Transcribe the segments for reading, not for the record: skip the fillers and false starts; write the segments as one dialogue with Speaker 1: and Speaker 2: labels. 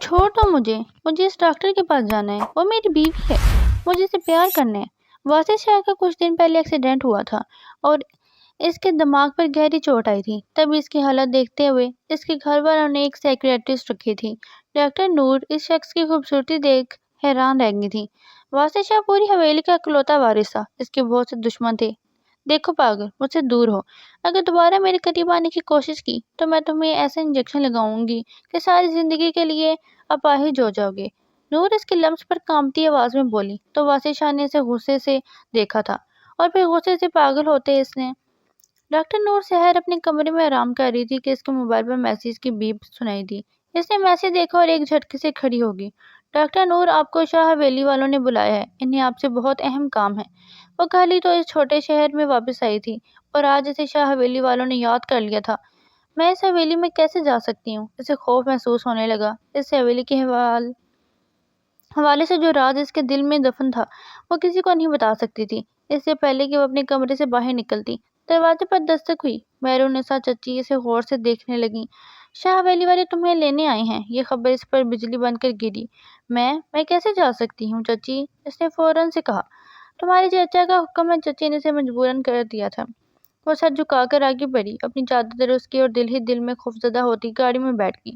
Speaker 1: چھوڑ دو مجھے اس ڈاکٹر کے پاس جانا ہے، وہ میری بیوی ہے، مجھے اسے پیار کرنا ہے۔ واصف شاہ کا کچھ دن پہلے ایکسیڈنٹ ہوا تھا اور اس کے دماغ پر گہری چوٹ آئی تھی۔ تب اس کی حالت دیکھتے ہوئے اس کے گھر والوں نے ایک سائیکیٹرسٹ رکھی تھی۔ ڈاکٹر نور اس شخص کی خوبصورتی دیکھ حیران رہ گئی تھی۔ واصف شاہ پوری حویلی کا اکلوتا وارث تھا، اس کے بہت سے دشمن تھے۔ دیکھو پاگل، مجھ سے دور ہو، اگر دوبارہ میرے قریب آنے کی کوشش کی تو میں تمہیں ایسا انجیکشن لگاؤں گی کہ ساری زندگی کے لیے اپاہج ہو جاؤ گے۔ نور اس کے لمس پر کانپتی آواز میں بولی تو واصف شاہ نے اسے غصے سے دیکھا تھا اور پھر غصے سے پاگل ہوتے اس نے۔ ڈاکٹر نور سحر اپنے کمرے میں آرام کر رہی تھی کہ اس کے موبائل پر میسیج کی بیپ سنائی دی۔ اس نے میسیج دیکھا اور ایک جھٹکے سے کھڑی ہو گئی۔ ڈاکٹر نور، آپ کو شاہ حویلی والوں نے بلایا ہے، انہیں آپ سے بہت اہم کام ہے۔ وہ کل ہی تو اس چھوٹے شہر میں واپس آئی تھی اور آج اسے شاہ حویلی والوں نے یاد کر لیا تھا۔ میں اس حویلی میں کیسے جا سکتی ہوں؟ اسے خوف محسوس ہونے لگا۔ اس حویلی کے حوالے سے جو راز اس کے دل میں دفن تھا وہ کسی کو نہیں بتا سکتی تھی۔ اس سے پہلے کہ وہ اپنے کمرے سے باہر نکلتی، دروازے پر دستک ہوئی۔ مہرونسا چچی اسے غور سے دیکھنے لگیں۔ شاہ حویلی والے تمہیں لینے آئے ہیں۔ یہ خبر اس پر بجلی بن کر گری۔ میں کیسے جا سکتی ہوں چچی؟ اس نے فوراً سے کہا۔ تمہارے چچا کا حکم ہے، چچی نے اسے مجبوراً کر دیا تھا۔ وہ سر جھکا کر آگے بڑھی، اپنی چادر درست کی اور دل ہی دل میں خوفزدہ ہوتی گاڑی میں بیٹھ گئی۔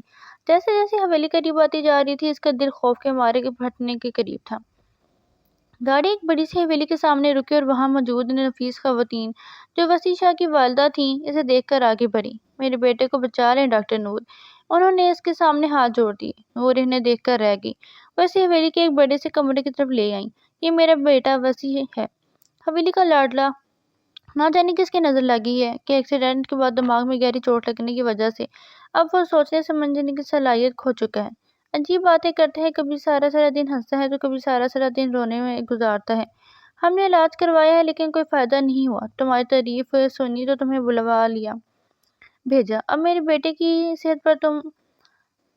Speaker 1: جیسے جیسے حویلی قریب آتی جا رہی تھی اس کا دل خوف کے مارے پھٹنے کے قریب تھا۔ گاڑی ایک بڑی سی حویلی کے سامنے رکی اور وہاں موجود نفیس خواتین جو وسیع شاہ کی والدہ تھیں اسے دیکھ کر آگے بڑھی۔ میرے بیٹے کو بچا لیں ڈاکٹر نور، انہوں نے اس کے سامنے ہاتھ جوڑ دیے۔ نور انہیں دیکھ کر رہ گئی۔ وہ اسے حویلی کے ایک بڑے سے کمرے کی طرف لے آئیں۔ یہ میرا بیٹا وسیع ہے، حویلی کا لاڈلا۔ نہ جانے کس کی نظر لگی ہے کہ ایکسیڈنٹ کے بعد دماغ میں گہری چوٹ لگنے کی وجہ سے اب وہ سوچنے سمجھنے کی صلاحیت کھو چکا ہے۔ عجیب باتیں کرتا ہے، کبھی سارا سارا دن ہنستا ہے تو کبھی سارا سارا دن رونے میں گزارتا ہے۔ ہم نے علاج کروایا ہے لیکن کوئی فائدہ نہیں ہوا۔ تمہاری تعریف سنی تو تمہیں بلوا لیا بھیجا۔ اب میرے بیٹے کی صحت پر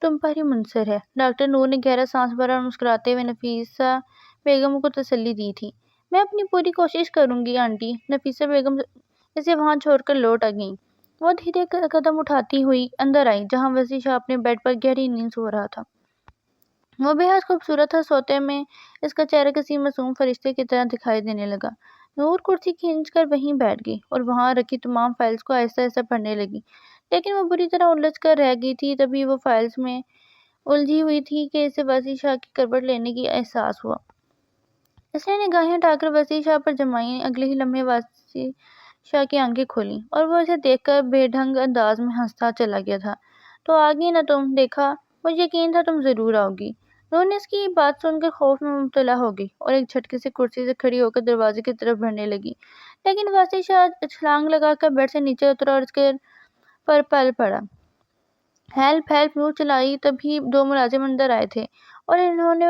Speaker 1: تم پر ہی منحصر ہے۔ ڈاکٹر نور نے گہرا سانس بھرا اور مسکراتے ہوئے نفیسہ بیگم کو تسلی دی تھی۔ میں اپنی پوری کوشش کروں گی آنٹی۔ نفیسہ بیگم اسے وہاں چھوڑ کر لوٹ گئیں۔ وہ دھیرے قدم اٹھاتی ہوئی اندر آئی جہاں وسیع شاہ اپنے بیڈ پر گہری نیند سو رہا تھا۔ وہ بے حد خوبصورت تھا، سوتے میں اس کا چہرہ کسی معصوم فرشتے کی طرح دکھائی دینے لگا۔ نور کرسی کھینچ کر وہیں بیٹھ گئی اور وہاں رکھی تمام فائلز کو آہستہ آہستہ پڑھنے لگی، لیکن وہ بری طرح الجھ کر رہ گئی تھی۔ تبھی وہ فائلز میں الجھی ہوئی تھی کہ اسے وسیع شاہ کی کربٹ لینے کی احساس ہوا۔ اس نے نگاہیں اٹھا کر وسیع شاہ پر جمائیں۔ اگلے ہی لمحے وسیع شاہ کی آنکھیں کھولیں اور وہ اسے دیکھ کر بے ڈھنگ انداز میں ہنستا چلا گیا تھا۔ تو آ گئی نا تم، دیکھا، مجھے یقین تھا تم ضرور آؤ گی۔ نور نے اس کی بات سن کر خوف میں مبتلا ہو گئی اور ایک جھٹکے سے کرسی سے کھڑی ہو کر دروازے کی طرف بڑھنے لگی، لیکن وسیع شاہ چھلانگ لگا کر بیڈ سے نیچے اترا اور اس کے پر پل پڑا۔ Help help! نور چلائی۔ تبھی دو ملازم اندر آئے تھے اور انہوں نے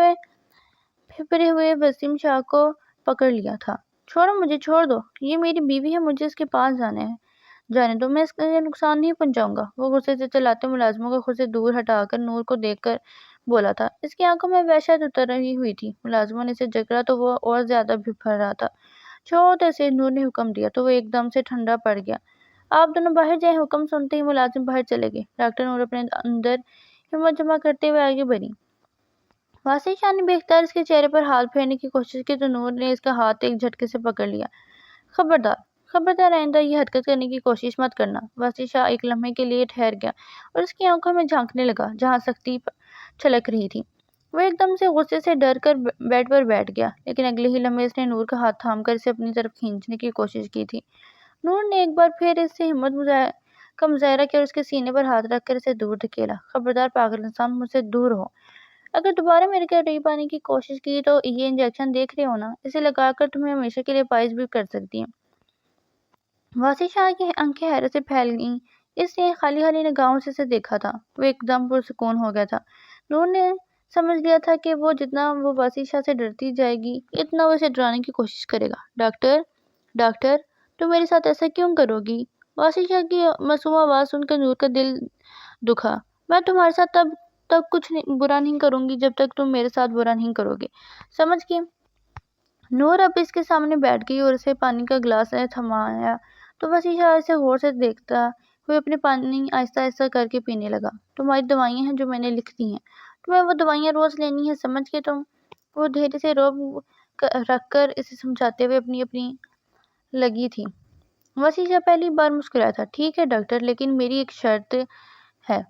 Speaker 1: پھپھرے ہوئے وسیم شاہ کو پکڑ لیا تھا۔ چھوڑو مجھے، چھوڑ دو، یہ میری بیوی ہے، مجھے اس کے پاس جانے دو، میں اس کو نقصان نہیں پہنچاؤں گا۔ وہ غصے سے چلاتے ملازموں کو خود سے دور ہٹا کر نور کو دیکھ کر بولا تھا۔ اس کی آنکھوں میں وحشت اتر رہی ہوئی تھی۔ ملازموں نے اسے جکڑا تو وہ اور زیادہ پھپھر رہا تھا۔ چھوڑو تو اسے، نور نے حکم دیا تو وہ ایک دم سے ٹھنڈا پڑ گیا۔ آپ دونوں باہر جائیں۔ حکم سنتے ہی ملازم باہر چلے گئے۔ ڈاکٹر نور اپنے اندر ہمت جمع کرتے ہوئے آگے بڑھی۔ واصف شاہ نے بے اختیار اس کے چہرے پر ہاتھ پھیرنے کی کوشش کی تو نور نے اس کا ہاتھ ایک جھٹکے سے پکڑ لیا۔ خبردار آئندہ یہ حرکت کرنے کی کوشش مت کرنا۔ واصف شاہ ایک لمحے کے لیے ٹھہر گیا اور اس کی آنکھوں میں جھانکنے لگا جہاں سختی چھلک رہی تھی۔ وہ ایک دم سے غصے سے ڈر کر بیڈ پر بیٹھ گیا، لیکن اگلے ہی لمحے اس نے نور کا ہاتھ تھام کر اسے اپنی طرف کھینچنے کی کوشش کی تھی۔ نور نے ایک بار پھر اس سے ہمت کا مظاہرہ کیا اور اس کے سینے پر ہاتھ رکھ کر اسے دور دھکیلا۔ خبردار پاگل انسان، مجھ سے دور ہو۔ اگر دوبارہ میرے قریب آنے کی کوشش کی تو یہ انجیکشن دیکھ رہے ہو نا، اسے لگا کر تمہیں ہمیشہ کے لیے اپاہج بھی کر سکتی ہوں۔ واصف شاہ کی آنکھیں حیرت سے پھیل گئیں۔ اس نے خالی نگاہوں سے اسے دیکھا تھا۔ وہ ایک دم پرسکون ہو گیا تھا۔ نور نے سمجھ لیا تھا کہ جتنا وہ واصف شاہ سے ڈرتی جائے گی اتنا وہ اسے ڈرانے کی کوشش کرے گا۔ ڈاکٹر، تم میرے ساتھ ایسا کیوں کرو گی؟ واصف شاہ کی معصوم آواز سن کر نور کا دل دکھا۔ میں تمہارے ساتھ تب تک کچھ برا نہیں کروں گی جب تک تم میرے ساتھ برا نہیں کرو گے، سمجھ گئے؟ نور اب اس کے سامنے بیٹھ گئی اور اسے پانی کا گلاس تھمایا تو واصف شاہ اسے غور سے دیکھتا ہوئے اپنے پانی آہستہ آہستہ کر کے پینے لگا۔ تمہاری دوائیاں ہیں جو میں نے لکھ دی ہیں، تمہیں وہ دوائیاں روز لینی ہے سمجھ کے تم وہ دھیرے سے روب رکھ کر اسے سمجھاتے ہوئے اپنی اپنی لگی تھی۔ وسیع شاہ پہلی بار مسکرایا تھا۔ ٹھیک ہے ڈاکٹر، لیکن میری ایک شرط ہے۔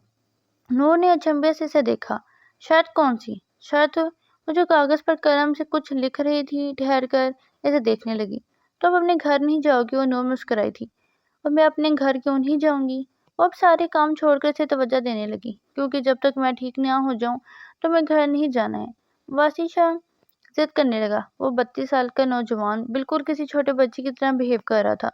Speaker 1: نور نے اچنبھے سے اسے دیکھا۔ شرط کون سی؟ شرط؟ وہ جو کاغذ پر قلم سے کچھ لکھ رہی تھی ٹھہر کر اسے دیکھنے لگی۔ تو اب اپنے گھر نہیں جاؤ گی؟ وہ نور مسکرائی تھی۔ اور میں اپنے گھر کیوں نہیں جاؤں گی؟ وہ اب سارے کام چھوڑ کر اسے توجہ دینے لگی۔ کیونکہ جب تک میں ٹھیک نہ ہو جاؤں تو میں گھر نہیں جانا ہے۔ وسیع شاہ ضد کرنے لگا۔ وہ 32 سال کا نوجوان بالکل کسی چھوٹے بچے کی طرح بہیو کر رہا تھا۔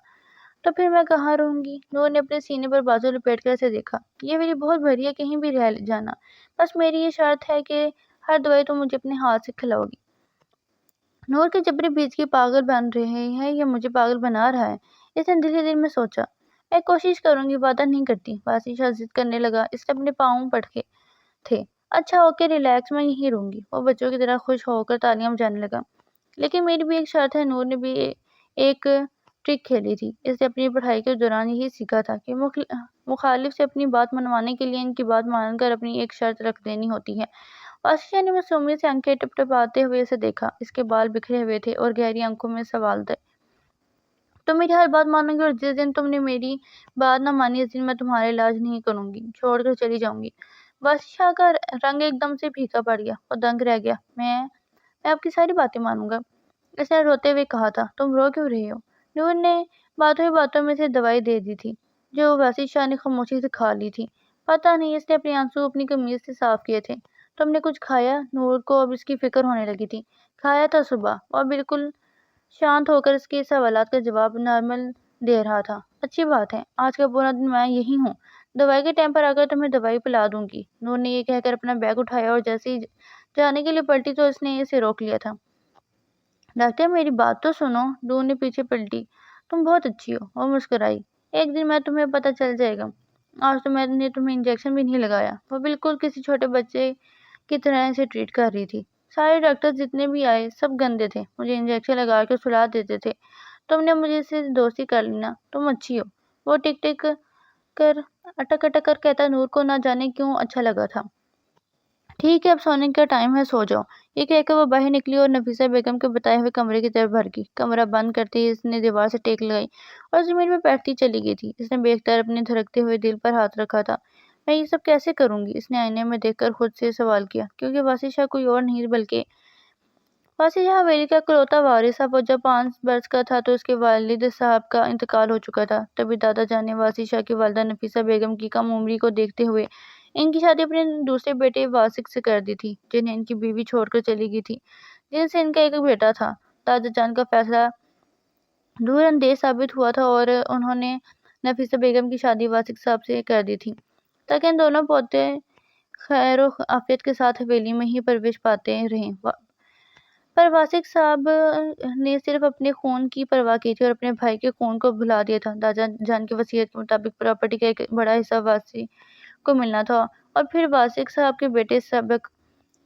Speaker 1: تو پھر میں کہاں رہوں گی؟ نور نے اپنے سینے پر بازو لپیٹ کر اسے دیکھا۔ یہ میری بہت بھری ہے، کہیں بھی رہ جانا، بس میری یہ شرط ہے کہ ہر دوائی تم مجھے اپنے ہاتھ سے کھلاؤ گی۔ نور کے جبری بیچ پاگل بن رہے ہیں یا مجھے پاگل بنا رہا ہے؟ اس نے دل ہی دل میں سوچا۔ میں کوشش کروں گی، وعدہ نہیں کرتی۔ وسیع شاہ ضد کرنے لگا۔ اس نے اپنے پاؤں پٹکے تھے۔ اچھا اوکے ریلیکس، میں یہیں رہوں گی۔ وہ بچوں کی طرح خوش ہو کر تالیاں بجانے لگا۔ لیکن میری بھی ایک شرط ہے۔ نور نے بھی ایک ٹرک کھیلی تھی۔ اس نے اپنی پڑھائی کے دوران یہی سیکھا تھا کہ مخالف سے اپنی بات منوانے کے لیے ان کی بات مان کر اپنی ایک شرط رکھ دینی ہوتی ہے۔ وسیع شاہ نے معصومیت سے آنکھیں ٹپٹپاتے ہوئے اسے دیکھا۔ اس کے بال بکھرے ہوئے تھے اور گہری آنکھوں میں سوال تھے۔ تم میری ہر بات مانو گی، اور جس دن تم نے میری بات نہ مانی اس دن میں تمہارا علاج نہیں کروں گی، چھوڑ کر چلی جاؤں گی۔ وسیع شاہ کا رنگ ایک دم سے پھیکا پڑ گیا۔ وہ دنگ رہ گیا۔ میں آپ کی ساری باتیں مانوں گا، اس نے روتے ہوئے کہا تھا۔ تم رو کیوں رہے ہو؟ نور نے باتوں ہی باتوں میں سے دوائی دے دی تھی جو وسیع شاہ نے خاموشی سے کھا لی تھی۔ پتہ نہیں، اس نے اپنے آنسو اپنی قمیض سے صاف کیے تھے۔ تم نے کچھ کھایا؟ نور کو اب اس کی فکر ہونے لگی تھی۔ کھایا تھا صبح۔ اور بالکل شانت ہو کر اس کے سوالات کا جواب نارمل دے رہا تھا۔ اچھی بات ہے، آج کا پورا دن میں یہی ہوں، دوائی کے ٹائم پر آ کر تمہیں دوائی پلا دوں گی۔ نور نے یہ کہہ کر اپنا بیگ اٹھایا اور جیسے ہی جانے کے لیے پلٹی تو اس نے اسے روک لیا تھا۔ ڈاکٹر میری بات تو سنو۔ نور نے پیچھے پلٹی۔ تم بہت اچھی ہو، وہ مسکرائی۔ ایک دن میں تمہیں پتہ چل جائے گا۔ آج تو میں نے تمہیں انجیکشن بھی نہیں لگایا۔ وہ بالکل کسی چھوٹے بچے کی طرح اسے ٹریٹ کر رہی تھی۔ سارے ڈاکٹر جتنے بھی آئے سب گندے تھے، مجھے انجیکشن لگا کے سلا دیتے تھے۔ تم نے مجھے سے دوستی کر لی نا، تم اچھی ہو۔ وہ ٹک ٹک کر اٹک اٹک کر کہتا۔ نور کو نہ جانے کیوں اچھا لگا تھا۔ ٹھیک ہے اب سونے کا ٹائم ہے، سو جاؤ۔ یہ کہہ کر وہ باہر نکلی اور نفیسہ بیگم کے بتائے ہوئے کمرے کی طرف بھر گئی۔ کمرہ بند کرتے ہی اس نے دیوار سے ٹیک لگائی اور زمین پر بیٹھتی چلی گئی تھی۔ اس نے بے اختیار اپنے دھڑکتے ہوئے دل پر ہاتھ رکھا تھا۔ میں یہ سب کیسے کروں گی؟ اس نے آئینے میں دیکھ کر خود سے سوال کیا۔ کیونکہ وسیع شاہ کوئی اور نہیں بلکہ وسیع شاہ حویلی کا اکلوتا وارث تھا۔ وہ جب 5 برس کا تھا تو اس کے والد صاحب کا انتقال ہو چکا تھا۔ تبھی دادا جان نے وسیع شاہ کی والدہ نفیسہ بیگم کی کم عمری کو دیکھتے ہوئے ان کی شادی اپنے دوسرے بیٹے واسق سے کر دی تھی، جنہیں ان کی بیوی چھوڑ کر چلی گئی تھی، جن سے ان کا ایک بیٹا تھا۔ دادا جان کا فیصلہ دور اندیش ثابت ہوا تھا اور انہوں نے نفیسہ بیگم کی شادی واسق صاحب سے کر دی تھی تاکہ ان دونوں پوتے خیر و عافیت کے ساتھ حویلی میں ہی پرورش پاتے رہیں۔ پر واسق صاحب نے صرف اپنے خون کی پرواہ کی تھی اور اپنے بھائی کے خون کو بھلا دیا تھا۔ دادا جان کی وصیت کے مطابق پراپرٹی کا ایک بڑا حصہ واسق کو ملنا تھا اور پھر واسق صاحب کے بیٹے سبق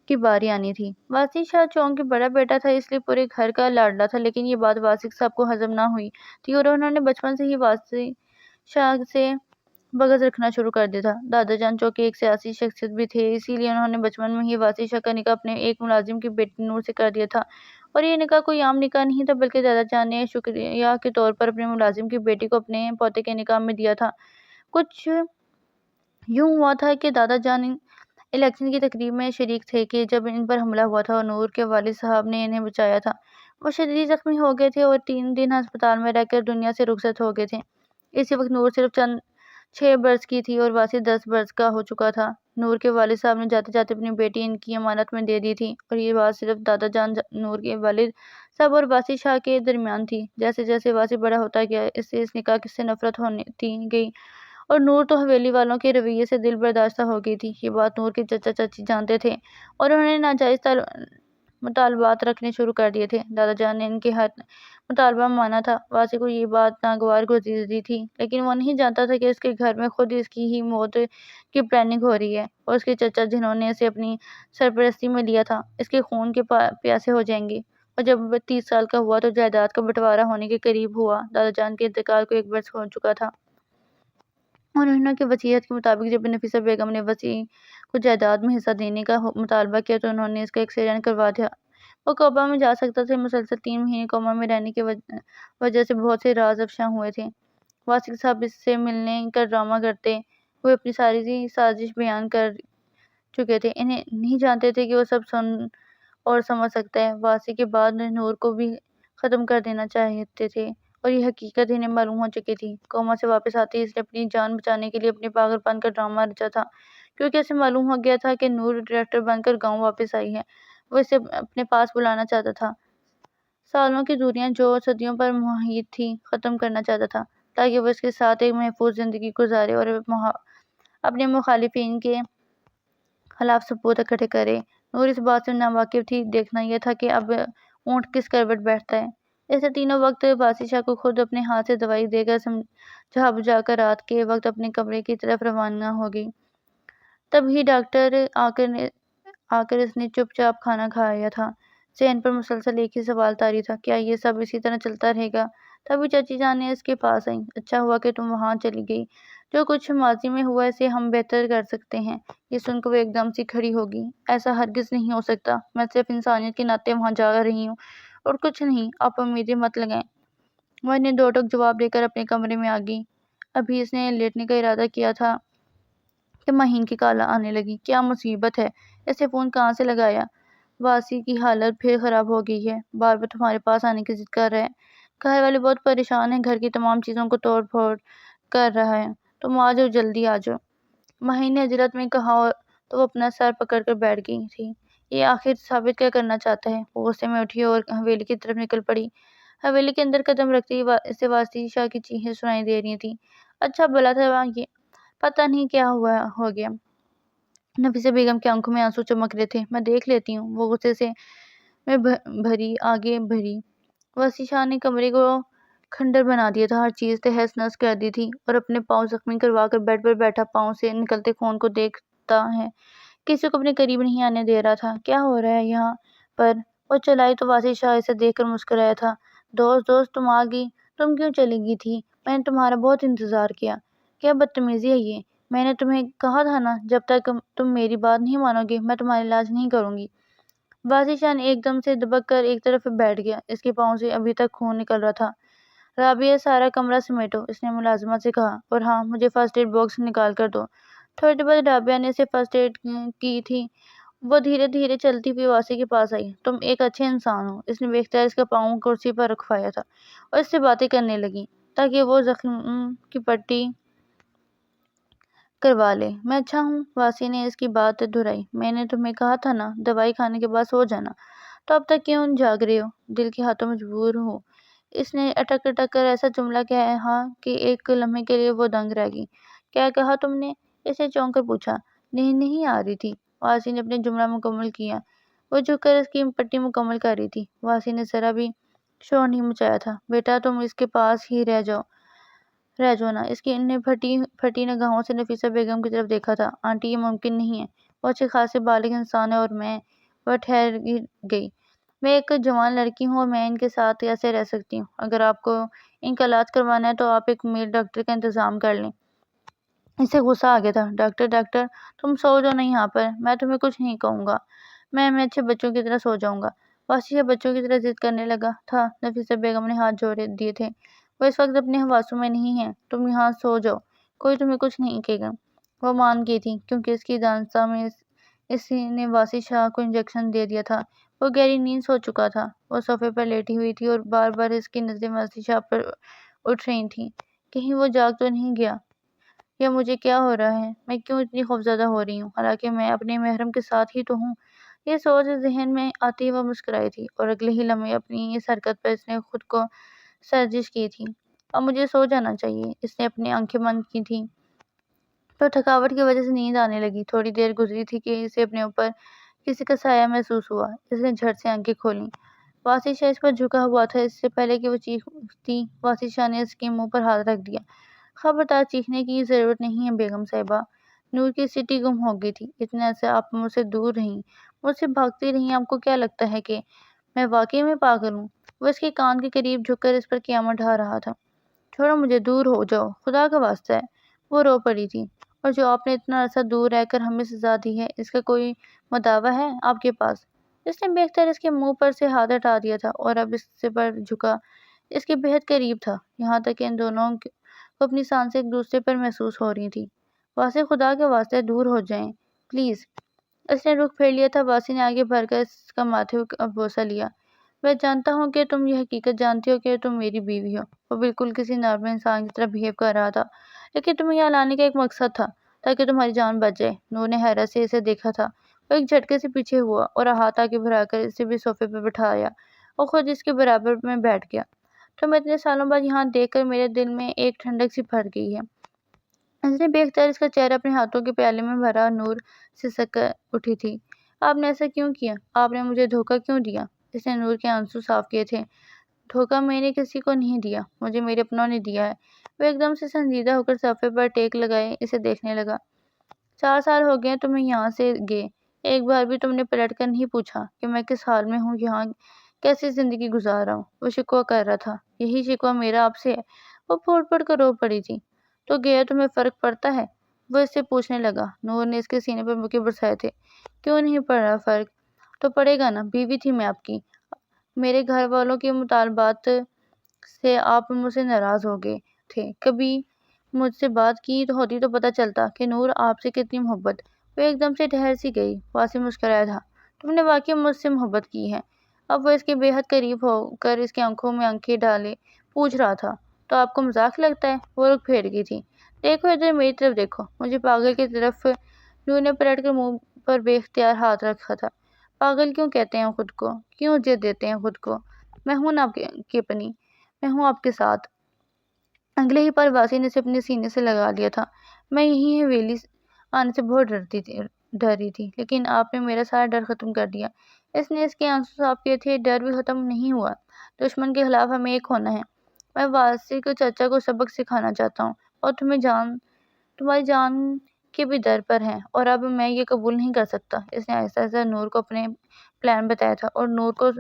Speaker 1: کی باری آنی تھی۔ واسع شاہ چونکہ بڑا بیٹا تھا اس لیے پورے گھر کا لاڈلا تھا، لیکن یہ بات واسق صاحب کو ہضم نہ ہوئی تھی اور انہوں نے بچپن سے ہی واسع شاہ سے بغض رکھنا شروع کر دیا تھا۔ دادا جان چونکہ ایک سیاسی شخصیت بھی تھے، اسی لیے انہوں نے بچپن میں ہی واسع شاہ کا نکاح اپنے ایک ملازم کی بیٹی نور سے کر دیا تھا۔ اور یہ نکاح کوئی عام نکاح نہیں تھا بلکہ دادا جان نے شکریہ کے طور پر اپنے ملازم کی بیٹی کو اپنے پوتے کے نکاح میں دیا تھا۔ کچھ یوں ہوا تھا کہ دادا جان الیکشن کی تقریب میں شریک تھے کہ جب ان پر حملہ ہوا تھا اور نور کے والد صاحب نے انہیں بچایا تھا۔ وہ شدید زخمی ہو گئے تھے اور 3 دن ہسپتال میں رہ کر دنیا سے رخصت ہو گئے تھے۔ اسی وقت نور صرف 6 برس کی تھی اور واسع 10 برس کا ہو چکا تھا۔ نور کے والد صاحب نے جاتے جاتے اپنی بیٹی ان کی امانت میں دے دی تھی، اور یہ بات صرف دادا جان نور کے والد صاحب اور واسع شاہ کے درمیان تھی۔ جیسے جیسے واسع بڑا ہوتا گیا اس سے اس نکاح سے نفرت ہوتی گئی اور نور تو حویلی والوں کے رویے سے دل برداشتہ ہو گئی تھی۔ یہ بات نور کے چچا چاچی جانتے تھے اور انہوں نے ناجائز مطالبات رکھنے شروع کر دیے تھے۔ دادا جان نے ان کے ہر مطالبہ مانا تھا۔ واسع کو یہ بات ناگوار گزری تھی، لیکن وہ نہیں جانتا تھا کہ اس کے گھر میں خود اس کی ہی موت کی پلاننگ ہو رہی ہے اور اس کے چچا جنہوں نے اسے اپنی سرپرستی میں لیا تھا اس کے خون کے پیاسے ہو جائیں گے۔ اور جب وہ 30 سال کا ہوا تو جائیداد کا بٹوارا ہونے کے قریب ہوا۔ دادا جان کے انتقال کو 1 برس ہو چکا تھا۔ انہوں کی وصیت کے مطابق جب نفیسہ بیگم نے وسیع کو جائیداد میں حصہ دینے کا مطالبہ کیا تو انہوں نے اس کا ایکسیڈنٹ کروا دیا۔ وہ کوما میں جا سکتا تھا۔ مسلسل 3 مہینے کوما میں رہنے کی وجہ سے بہت سے راز افشاں ہوئے تھے۔ واسق صاحب اس سے ملنے کا ڈرامہ کرتے ہوئے اپنی ساری سازش بیان کر چکے تھے۔ انہیں نہیں جانتے تھے کہ وہ سب سن اور سمجھ سکتا ہے۔ واسق کے بعد نور کو بھی ختم کر دینا چاہتے تھے اور یہ حقیقت انہیں معلوم ہو چکی تھی۔ کوما سے واپس آتے ہی اس نے اپنی جان بچانے کے لیے اپنے پاگل پن کا ڈرامہ رچا تھا، کیونکہ اسے معلوم ہو گیا تھا کہ نور ڈائریکٹر بن کر گاؤں واپس آئی ہے۔ وہ اسے اپنے پاس بلانا چاہتا تھا، سالوں کی دوریاں جو صدیوں پر محیط تھی ختم کرنا چاہتا تھا، تاکہ وہ اس کے ساتھ ایک محفوظ زندگی گزارے اور اپنے مخالفین کے خلاف ثبوت اکٹھے کرے۔ نور اس بات سے ناواقف تھی، دیکھنا یہ تھا کہ اب اونٹ کس کروٹ بیٹھتا ہے۔ اس نے تینوں وقت باسی شاہ کو خود اپنے ہاتھ سے دوائی دے کر سمجھا بجھا کر رات کے وقت اپنے کمرے کی طرف روانہ ہو گئی۔ تب ہی ڈاکٹر آ کر اس نے چپ چاپ کھانا کھایا تھا۔ ذہن پر مسلسل ایک ہی سوال طاری تھا، کیا یہ سب اسی طرح چلتا رہے گا؟ تبھی چاچی جان نے اس کے پاس آئیں۔ اچھا ہوا کہ تم وہاں چلی گئی، جو کچھ ماضی میں ہوا اسے ہم بہتر کر سکتے ہیں۔ یہ سن کر وہ ایک دم سی کھڑی ہو گئی۔ ایسا ہرگز نہیں ہو سکتا، میں صرف انسانیت کے ناطے وہاں جا رہی ہوں اور کچھ نہیں، آپ امیدیں مت لگائیں۔ وہ نے دو ٹوک جواب دے کر اپنے کمرے میں آ گئی۔ ابھی اس نے لیٹنے کا ارادہ کیا تھا کہ مہین کی کال آنے لگی۔ کیا مصیبت ہے؟ اس نے فون کہاں سے لگایا؟ واسی کی حالت پھر خراب ہو گئی ہے، بار بار تمہارے پاس آنے کی ضد کر رہا ہے۔ گھر والے بہت پریشان ہیں، گھر کی تمام چیزوں کو توڑ پھوڑ کر رہا ہے۔ تم آ جاؤ، جلدی آ جاؤ۔ مہین نے حجرت میں کہا تو وہ اپنا سر پکڑ کر بیٹھ گئی تھی۔ یہ آخر ثابت کیا کرنا چاہتا ہے؟ وہ غصے میں اٹھی اور حویلی کی طرف نکل پڑی۔ حویلی کے اندر قدم رکھتے ہی اسے واسی شاہ کی چیخیں سنائی دے رہی تھیں۔ اچھا بھلا تھا یہ، پتہ نہیں کیا ہو گیا۔ نفیسہ بیگم کی آنکھوں میں آنسو چمک رہے تھے۔ میں دیکھ لیتی ہوں، وہ غصے سے میں آگے بڑھی۔ واسی شاہ نے کمرے کو کھنڈر بنا دیا تھا، ہر چیز تہس نہس کر دی تھی اور اپنے پاؤں زخمی کروا کر بیڈ پر بیٹھا پاؤں سے نکلتے خون کو دیکھتا ہے، کسی کو اپنے قریب نہیں آنے دے رہا تھا۔ کیا ہو رہا ہے یہاں پر؟ وہ چلائی تو واسی شاہ اسے دیکھ کر مسکرایا تھا۔ دوست تم آ گئی؟ تم کیوں چلی گئی تھی؟ میں نے تمہارا بہت انتظار کیا۔ کیا بدتمیزی ہے یہ؟ میں نے تمہیں کہا تھا نا، جب تک تم میری بات نہیں مانو گے میں تمہارا علاج نہیں کروں گی۔ واسی شاہ نے ایک دم سے دبک کر ایک طرف بیٹھ گیا، اس کے پاؤں سے ابھی تک خون نکل رہا تھا۔ رابعہ سارا کمرہ سمیٹو، اس نے ملازمہ سے کہا، اور ہاں مجھے فرسٹ ایڈ باکس نکال کر دو۔ تھوڑی دیر بعد رابعہ نے اسے فرسٹ ایڈ کی تھی۔ وہ دھیرے دھیرے چلتی ہوئی واسی کے پاس آئی۔ تم ایک اچھے انسان ہو۔ اس نے بے اختیار اس کا پاؤں کرسی پر رکھوایا تھا اور اس سے باتیں کرنے لگی تاکہ وہ زخم کی پٹی کروا لے۔ میں اچھا ہوں، واسی نے اس کی بات دہرائی۔ میں نے تمہیں کہا تھا نا، دوائی کھانے کے بعد سو جانا۔ تو اب تک کیوں جاگ رہے ہو؟ دل کے ہاتھوں مجبور ہو۔ اس نے اٹک اٹک کر ایسا جملہ کہا کہ ایک لمحے کے لیے وہ دنگ رہ گئی۔ کیا کہا تم نے؟ اس نے چونک کر پوچھا۔ نیند نہیں آ رہی تھی، واسی نے اپنے جملہ مکمل کیا۔ وہ جھک کر اس کی پٹی مکمل کر رہی تھی۔ واسی نے ذرا بھی شور نہیں مچایا تھا۔ بیٹا تم اس کے پاس ہی رہ جاؤ نا۔ اس کی نے پھٹی نگاہوں سے نفیسہ بیگم کی طرف دیکھا تھا۔ آنٹی یہ ممکن نہیں ہے، وہ اچھے خاصے بالغ انسان ہے اور میں… وہ ٹھہر گئی۔ میں ایک جوان لڑکی ہوں اور میں ان کے ساتھ کیسے رہ سکتی ہوں؟ اگر آپ کو ان کا علاج کروانا ہے تو آپ ایک میل ڈاکٹر کا انتظام کر لیں۔ اسے غصہ آ گیا تھا۔ ڈاکٹر تم سو جاؤ نا یہاں پر، میں تمہیں کچھ نہیں کہوں گا۔ میں اچھے بچوں کی طرح سو جاؤں گا۔ واسی شاہ بچوں کی طرح ضد کرنے لگا تھا۔ نفیسہ بیگم نے ہاتھ جوڑ دیے تھے۔ وہ اس وقت اپنے حواسوں میں نہیں ہے، تم یہاں سو جاؤ، کوئی تمہیں کچھ نہیں کہے گا۔ وہ مان گئی تھی کیونکہ اس کی دانستہ میں اس نے واسی شاہ کو انجیکشن دے دیا تھا۔ وہ گہری نیند سو چکا تھا۔ وہ صوفے پر لیٹی ہوئی تھی اور بار بار اس کی نظریں واسی شاہ پر اٹھ رہی تھیں۔ کہیں وہ جاگ تو نہیں گیا؟ یا مجھے کیا ہو رہا ہے؟ میں کیوں اتنی خوفزدہ ہو رہی ہوں، حالانکہ میں اپنے محرم کے ساتھ ہی تو ہوں؟ یہ سوچ ذہن میں آتے ہی وہ مسکرائی تھی اور اگلے ہی لمحے اپنی اس حرکت پر اس نے خود کو سرزش کی تھی۔ اب مجھے سو جانا چاہیے۔ اس نے اپنی آنکھیں بند کی تھیں تو تھکاوٹ کی وجہ سے نیند آنے لگی۔ تھوڑی دیر گزری تھی کہ اسے اپنے اوپر کسی کا سایہ محسوس ہوا۔ اس نے جھٹ سے آنکھیں کھولیں۔ واسی شاہ اس پر جھکا ہوا تھا۔ اس سے پہلے کہ وہ چیختی، واسی شاہ نے اس کے منہ پر ہاتھ رکھ دیا۔ خبردار، چیخنے کی ضرورت نہیں ہے بیگم صاحبہ، نور کی سٹی گم ہو گئی تھی۔ اتنے عرصے آپ مجھ سے دور رہیں، مجھ سے بھاگتی رہیں، آپ کو کیا لگتا ہے کہ میں واقعی میں پاگل ہوں؟ وہ اس کے کان کے قریب جھک کر اس پر قیامت ڈھا رہا تھا۔ چھوڑو مجھے، دور ہو جاؤ، خدا کا واسطہ ہے۔ وہ رو پڑی تھی۔ اور جو آپ نے اتنا عرصہ دور رہ کر ہمیں سزا دی ہے، اس کا کوئی مداوع ہے آپ کے پاس؟ اس نے بے اختیار اس کے منہ پر سے ہاتھ ہٹا دیا تھا اور اب اس سے پر جھکا اس کے بہت قریب تھا، یہاں تک کہ ان دونوں کو اپنی سانسیں ایک دوسرے پر محسوس ہو رہی تھی۔ واسی، خدا کے واسطے دور ہو جائیں پلیز۔ اس نے رخ پھیر لیا تھا۔ واسی نے آگے بڑھ کر اس کا ماتھے کا بوسہ لیا۔ میں جانتا ہوں کہ تم یہ حقیقت جانتی ہو کہ تم میری بیوی ہو۔ وہ بالکل کسی نارمل انسان کی طرح بہیو کر رہا تھا، لیکن تمہیں یہاں لانے کا ایک مقصد تھا، تاکہ تمہاری جان بچ جائے۔ نور نے حیرت سے اسے دیکھا تھا۔ وہ ایک جھٹکے سے پیچھے ہوا اور ہاتھ آگے بڑھا کر اسے بھی صوفے پہ بٹھایا اور خود اس کے برابر میں بیٹھ گیا۔ تمہیں اتنے سالوں بعد یہاں دیکھ کر میرے دل میں ایک ٹھنڈک سی بھر گئی ہے۔ اس نے بے اختیار اس کا چہرہ اپنے ہاتھوں کے پیالے میں بھرا۔ نور سسک اٹھی تھی۔ آپ نے ایسا کیوں کیا؟ آپ نے مجھے دھوکہ کیوں دیا؟ اس نے نور کے آنسو صاف کیے تھے۔ دھوکہ میں نے کسی کو نہیں دیا، مجھے میرے اپنوں نے دیا ہے۔ وہ ایک دم سے سنجیدہ ہو کر صفحے پر ٹیک لگائے اسے دیکھنے لگا۔ 4 سال ہو گئے تمہیں یہاں سے گئے، ایک بار بھی تم نے پلٹ کر نہیں پوچھا کہ میں کس حال میں ہوں، یہاں کیسی زندگی گزار رہا ہوں۔ وہ شکوہ کر رہا تھا۔ یہی شکوہ میرا آپ سے ہے۔ وہ پھوٹ پھوٹ کر رو پڑی تھی۔ تو گیا تمہیں فرق پڑتا ہے؟ وہ اس سے پوچھنے لگا۔ نور نے اس کے سینے پر مکے برسائے تھے۔ کیوں نہیں پڑ رہا فرق؟ تو پڑے گا نا، بیوی تھی میں آپ کی۔ میرے گھر والوں کے مطالبات سے آپ مجھ سے ناراض ہو گئے تھے۔ کبھی مجھ سے بات کی تو ہوتی تو پتہ چلتا کہ نور آپ سے کتنی محبت۔ وہ ایک دم سے ٹھہر سی گئی۔ واسی مسکرایا تھا۔ تم نے واقعی مجھ سے محبت کی ہے؟ اب وہ اس کے بے حد قریب ہو کر اس کی آنکھوں میں آنکھیں ڈالے پوچھ رہا تھا۔ تو آپ کو مذاق لگتا ہے؟ وہ رخ پھیر گئی تھی۔ دیکھو ادھر، میری طرف دیکھو۔ مجھے پاگل کی طرف نور نے پلٹ کر منہ پر بے اختیار ہاتھ رکھا تھا۔ پاگل کیوں کہتے ہیں خود کو؟ کیوں جد دیتے ہیں خود کو؟ میں ہوں نا آپ کی اپنی، میں ہوں آپ کے ساتھ۔ اگلے ہی پل واسی نے اسے اپنے سینے سے لگا لیا تھا۔ میں یہی حویلی آنے سے بہت ڈر رہی تھی، لیکن آپ نے میرا سارا ڈر ختم کر دیا۔ اس نے اس کے آنسو صاف کیے تھے۔ ڈر بھی ختم نہیں ہوا۔ دشمن کے خلاف ہمیں ایک ہونا ہے۔ میں واسی کو چچا کو سبق سکھانا چاہتا ہوں، اور تمہاری جان کے بھی در پر ہے، اور اب میں یہ قبول نہیں کر سکتا۔ اس نے آہستہ آہستہ نور کو اپنے پلان بتایا تھا اور نور کو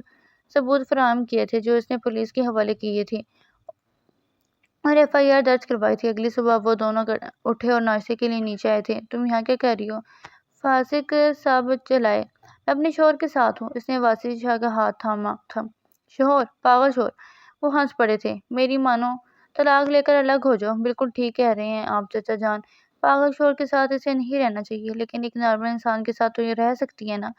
Speaker 1: ثبوت فراہم کیے تھے جو اس نے پولیس کے حوالے کیے تھے اور FIR درج کروائی تھی۔ اگلی صبح وہ دونوں اٹھے اور ناشتے کے لیے نیچے آئے تھے۔ تم یہاں کیا کر رہی ہو؟ فاسق صاحب چلائے، میں اپنے شوہر کے ساتھ ہوں۔ اس نے واسی شاہ کا ہاتھ تھاما تھا۔ شوہر؟ پاگل شوہر؟ وہ ہنس پڑے تھے۔ میری مانو، طلاق لے کر الگ ہو جاؤ۔ بالکل ٹھیک کہہ رہے ہیں آپ چچا جان، پاگل شوہر کے ساتھ اسے نہیں رہنا چاہیے، لیکن ایک نارمل انسان کے ساتھ تو یہ رہ سکتی ہے نا؟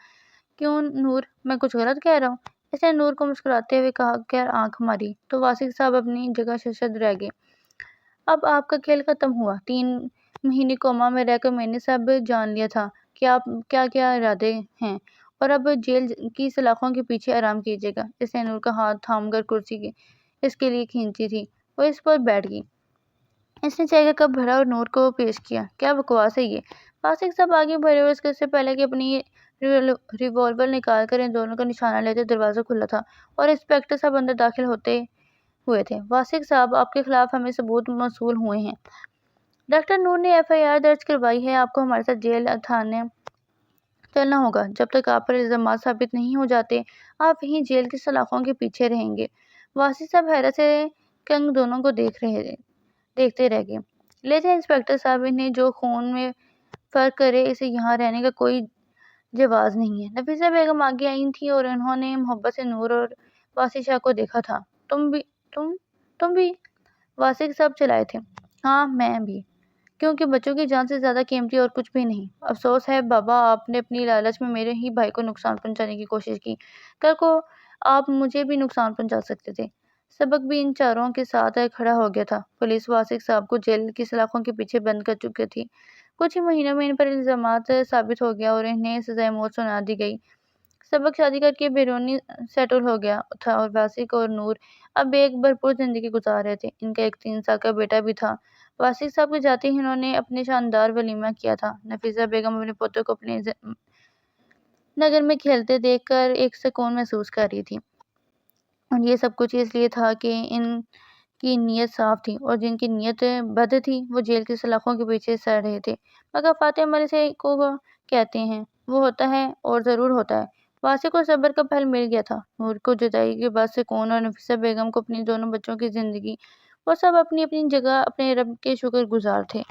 Speaker 1: کیوں نور، میں کچھ غلط کہہ رہا ہوں؟ اس نے نور کو مسکراتے ہوئے کہا کر آنکھ ماری تو واسق صاحب اپنی جگہ ششدر رہ گئے۔ اب آپ کا کھیل ختم ہوا۔ 3 مہینے کوما میں رہ کر میں نے سب جان لیا تھا کہ آپ کیا ارادے ہیں، اور اب جیل کی سلاخوں کے پیچھے آرام کیجیے گا۔ اس نے نور کا ہاتھ تھام کر کرسی اس کے لیے کھینچی تھی۔ وہ اس پر بیٹھ گئی۔ اس نے چائے کا کپ بھرا اور نور کو پیش کیا۔ کیا بکواس ہے یہ؟ واسق صاحب آگے بڑھے اور اس سے پہلے کہ اپنی ریوالور نکال کر ان دونوں کا نشانہ لیتے دروازہ کھلا تھا اور انسپکٹر صاحب اندر داخل ہوتے ہوئے تھے۔ واسق صاحب، آپ کے خلاف ہمیں ثبوت موصول ہوئے ہیں۔ ڈاکٹر نور نے FIR درج کروائی ہے۔ آپ کو ہمارے ساتھ جیل تھانے چلنا ہوگا۔ جب تک آپ پر الزامات ثابت نہیں ہو جاتے، آپ یہیں جیل کی سلاخوں کے پیچھے رہیں گے۔ واسق صاحب حیرت سے کنگ دونوں کو دیکھتے رہ گئے۔ لے جائیں انسپکٹر صاحب، انہیں جو خون میں فرق کرے، اسے یہاں رہنے کا کوئی جواز نہیں ہے۔ نفیسہ بیگم آگے آئی تھی اور انہوں نے محبت سے نور اور واسی شاہ کو دیکھا تھا۔ تم بھی؟ واسق صاحب چلائے تھے۔ ہاں، میں بھی، کیونکہ بچوں کی جان سے زیادہ قیمتی اور کچھ بھی نہیں۔ افسوس ہے بابا، آپ نے اپنی لالچ میں میرے ہی بھائی کو نقصان پہنچانے کی کوشش کی۔ کل کو آپ مجھے بھی نقصان پہنچا سکتے تھے۔ سبق بھی ان چاروں کے ساتھ کھڑا ہو گیا تھا۔ پولیس واسق صاحب کو جیل کی سلاخوں کے پیچھے بند کر چکی تھی۔ کچھ ہی مہینوں میں ان پر الزامات ثابت ہو گیا اور انہیں سزائے موت سنا دی گئی۔ سبق شادی کر کے بیرونی سیٹل ہو گیا تھا اور واسق اور نور اب ایک بھرپور زندگی گزار رہے تھے۔ ان کا ایک 3 سال کا بیٹا بھی تھا۔ واسق صاحب کے جاتے ہی انہوں نے اپنے شاندار ولیمہ کیا تھا۔ نفیسہ بیگم اپنے پوتوں کو اپنے نگر میں کھیلتے دیکھ کر ایک سکون محسوس کر رہی تھی، اور یہ سب کچھ اس لیے تھا کہ ان کی نیت صاف تھی، اور جن کی نیت بد تھی وہ جیل کی سلاخوں کے پیچھے سڑ رہے تھے۔ مگر فاتح عمل اسے کو کہتے ہیں، وہ ہوتا ہے اور ضرور ہوتا ہے۔ واسق کو صبر کا پھل مل گیا تھا۔ نور کو جدائی کے بعد سکون، اور نفیسہ بیگم کو اپنی دونوں بچوں کی زندگی، وہ سب اپنی اپنی جگہ اپنے رب کے شکر گزار تھے۔